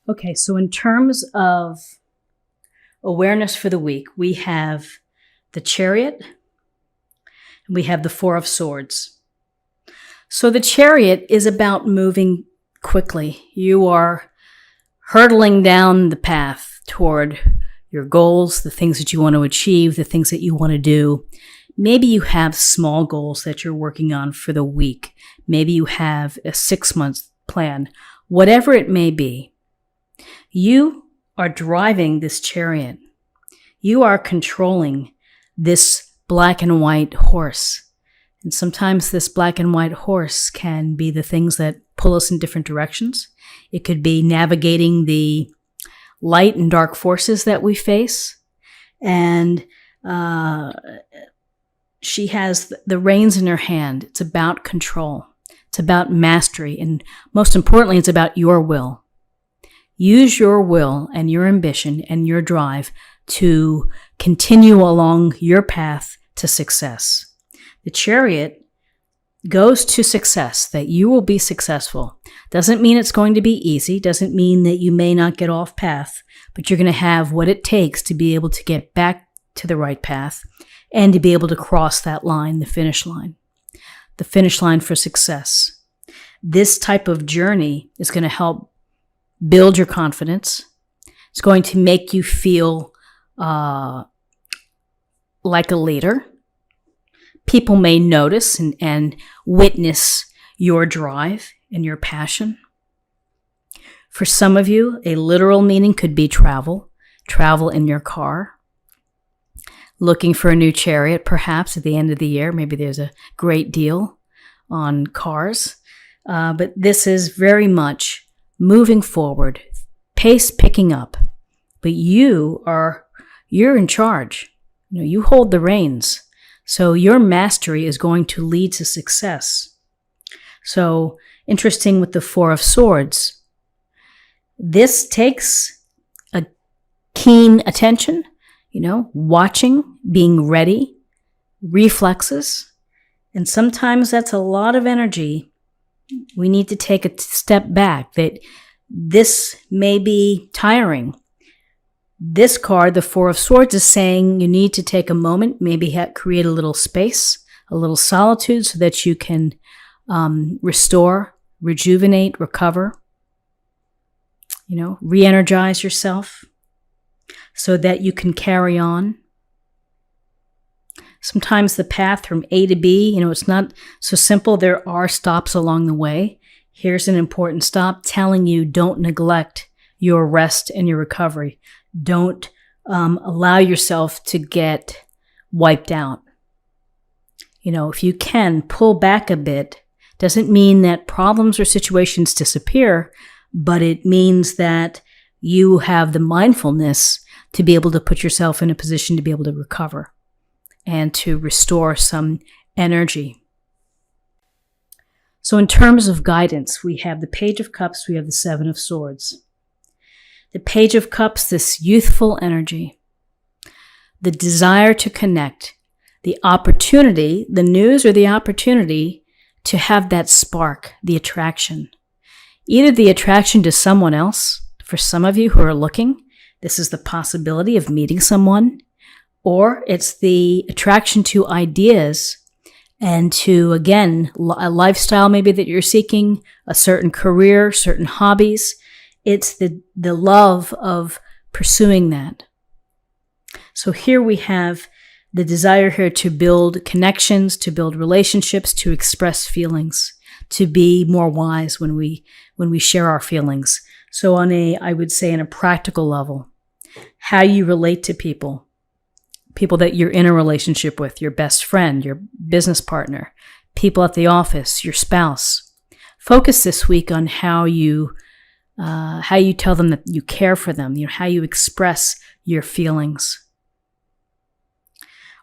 Okay, so in terms of awareness for the week, we have the Chariot and we have the Four of Swords. So the Chariot is about moving quickly. You are hurtling down the path toward your goals, the things that you want to achieve, the things that you want to do. Maybe you have small goals that you're working on for the week. Maybe you have a 6-month plan. Whatever it may be, you are driving this chariot. You are controlling this black and white horse. And sometimes this black and white horse can be the things that pull us in different directions. It could be navigating the light and dark forces that we face. And she has the reins in her hand. It's about control. It's about mastery. And most importantly, it's about your will. Use your will and your ambition and your drive to continue along your path to success. The Chariot goes to success, that you will be successful. Doesn't mean it's going to be easy. Doesn't mean that you may not get off path, but you're going to have what it takes to be able to get back to the right path and to be able to cross that line, the finish line for success. This type of journey is going to help build your confidence. It's going to make you feel like a leader. People may notice and witness your drive and your passion. For some of you, a literal meaning could be travel in your car. Looking for a new chariot, perhaps at the end of the year. Maybe there's a great deal on cars. But this is very much moving forward, pace picking up. But you're in charge. You hold the reins. So your mastery is going to lead to success. So interesting with the Four of Swords. This takes a keen attention, watching, being ready, reflexes. And sometimes that's a lot of energy. We need to take a step back, that this may be tiring. This card, the Four of Swords, is saying you need to take a moment, maybe create a little space, a little solitude so that you can restore, rejuvenate, recover, re-energize yourself so that you can carry on. Sometimes the path from A to B, it's not so simple. There are stops along the way. Here's an important stop telling you don't neglect your rest and your recovery. Don't allow yourself to get wiped out. If you can pull back a bit, doesn't mean that problems or situations disappear, but it means that you have the mindfulness to be able to put yourself in a position to be able to recover and to restore some energy. So in terms of guidance, we have the Page of Cups, we have the Seven of Swords. The Page of Cups, this youthful energy, the desire to connect, the opportunity, the news or the opportunity to have that spark, the attraction. Either the attraction to someone else, for some of you who are looking, this is the possibility of meeting someone, or it's the attraction to ideas and to, again, a lifestyle maybe that you're seeking, a certain career, certain hobbies. It's the love of pursuing that. So here we have the desire here to build connections, to build relationships, to express feelings, to be more wise when we share our feelings. So I would say on a practical level, how you relate to people that you're in a relationship with, your best friend, your business partner, people at the office, your spouse. Focus this week on how you tell them that you care for them, how you express your feelings.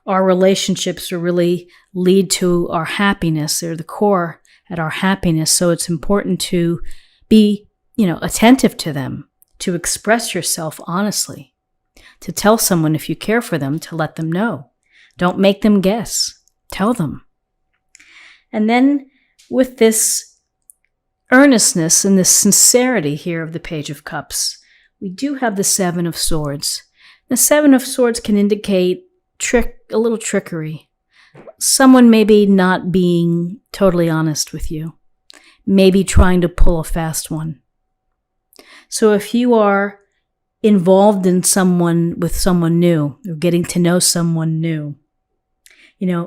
Our relationships really lead to our happiness. They're the core at our happiness. So it's important to be, attentive to them, to express yourself honestly, to tell someone if you care for them, to let them know. Don't make them guess. Tell them. And then with this earnestness and this sincerity here of the Page of Cups, we do have the Seven of Swords. The Seven of Swords can indicate a little trickery. Someone maybe not being totally honest with you, maybe trying to pull a fast one. So if you are involved in with someone new, or getting to know someone new,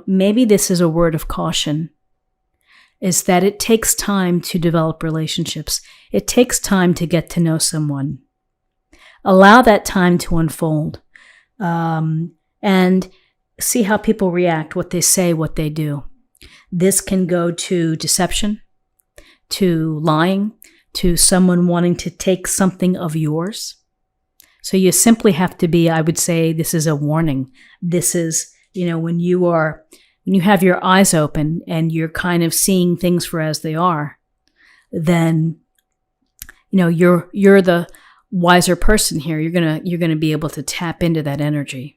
maybe this is a word of caution, is that it takes time to develop relationships. It takes time to get to know someone. Allow that time to unfold, and see how people react, what they say, what they do. This can go to deception, to lying, to someone wanting to take something of yours. So you simply have to be, I would say, this is a warning. This is, when you have your eyes open and you're kind of seeing things for as they are, then, you're the wiser person here. You're going to be able to tap into that energy.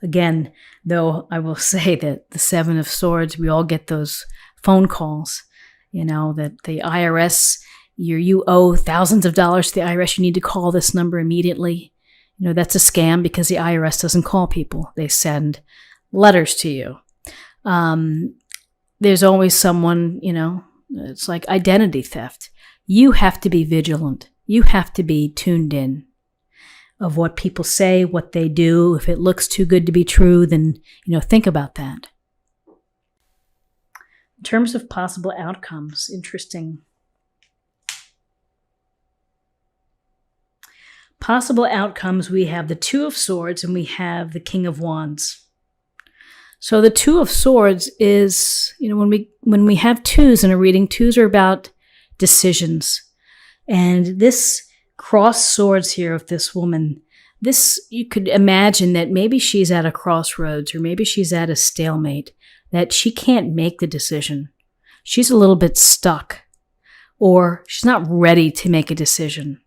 Again, though, I will say that the Seven of Swords, we all get those phone calls, that the IRS, you owe thousands of dollars to the IRS. You need to call this number immediately. That's a scam because the IRS doesn't call people. They send letters to you. There's always someone, it's like identity theft. You have to be vigilant. You have to be tuned in of what people say, what they do. If it looks too good to be true, then, think about that. In terms of possible outcomes, interesting. Possible outcomes, we have the Two of Swords and we have the King of Wands. So the Two of Swords is, when we have twos in a reading, twos are about decisions. And this cross swords here of this woman, you could imagine that maybe she's at a crossroads or maybe she's at a stalemate, that she can't make the decision. She's a little bit stuck, or she's not ready to make a decision.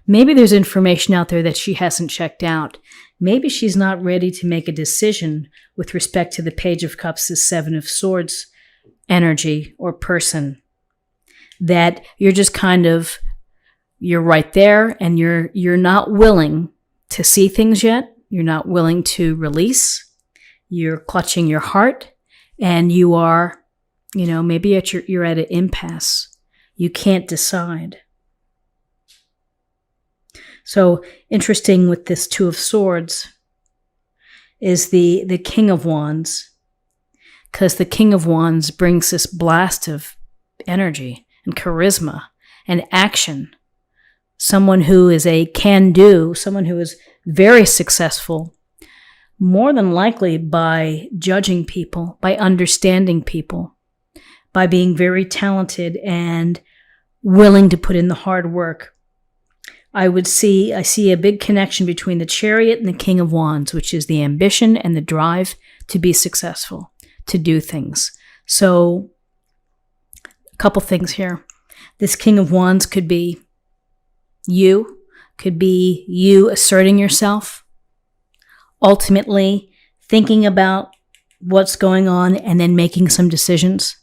Maybe there's information out there that she hasn't checked out. Maybe she's not ready to make a decision with respect to the Page of Cups, the Seven of Swords energy or person. That you're just you're right there and you're not willing to see things yet. You're not willing to release. You're clutching your heart and you are, maybe you're at an impasse. You can't decide. So interesting with this Two of Swords is the King of Wands, because the King of Wands brings this blast of energy and charisma and action. Someone who is a can-do, someone who is very successful, more than likely by judging people, by understanding people, by being very talented and willing to put in the hard work. I see a big connection between the Chariot and the King of Wands, which is the ambition and the drive to be successful, to do things. So, a couple things here. This King of Wands could be you asserting yourself, ultimately thinking about what's going on and then making some decisions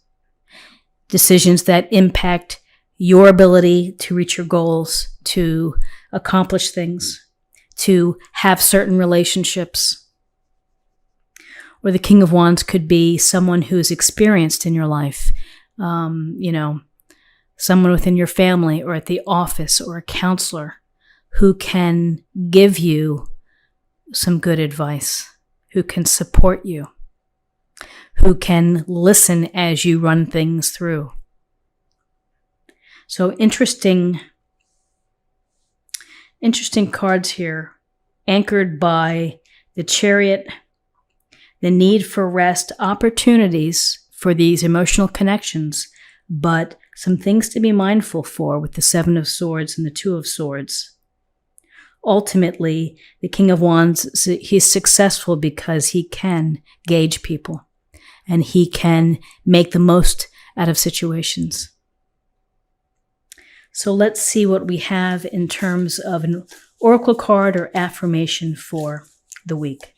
that impact your ability to reach your goals, to accomplish things, to have certain relationships. Or the King of Wands could be someone who's experienced in your life, someone within your family or at the office or a counselor who can give you some good advice, who can support you, who can listen as you run things through. So interesting cards here, anchored by the Chariot, the need for rest, opportunities for these emotional connections, but some things to be mindful for with the Seven of Swords and the Two of Swords. Ultimately, the King of Wands, he's successful because he can gauge people and he can make the most out of situations. So let's see what we have in terms of an oracle card or affirmation for the week.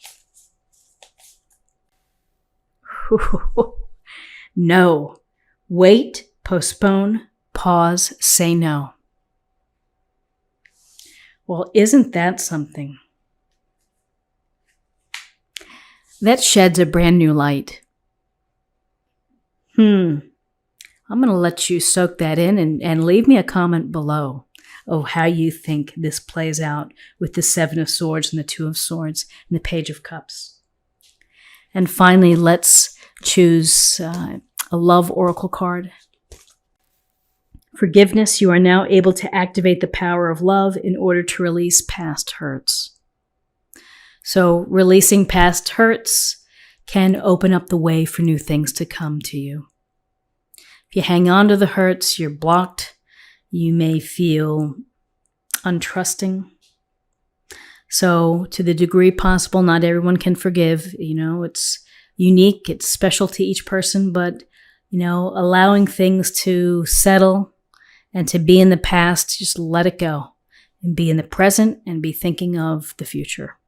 No. Wait, postpone, pause, say no. Well, isn't that something? That sheds a brand new light. I'm going to let you soak that in and leave me a comment below of how you think this plays out with the Seven of Swords and the Two of Swords and the Page of Cups. And finally, let's choose a love oracle card. Forgiveness. You are now able to activate the power of love in order to release past hurts. So releasing past hurts can open up the way for new things to come to you. If you hang on to the hurts, you're blocked. You may feel untrusting. So to the degree possible, not everyone can forgive. It's unique. It's special to each person, but, allowing things to settle and to be in the past, just let it go and be in the present and be thinking of the future.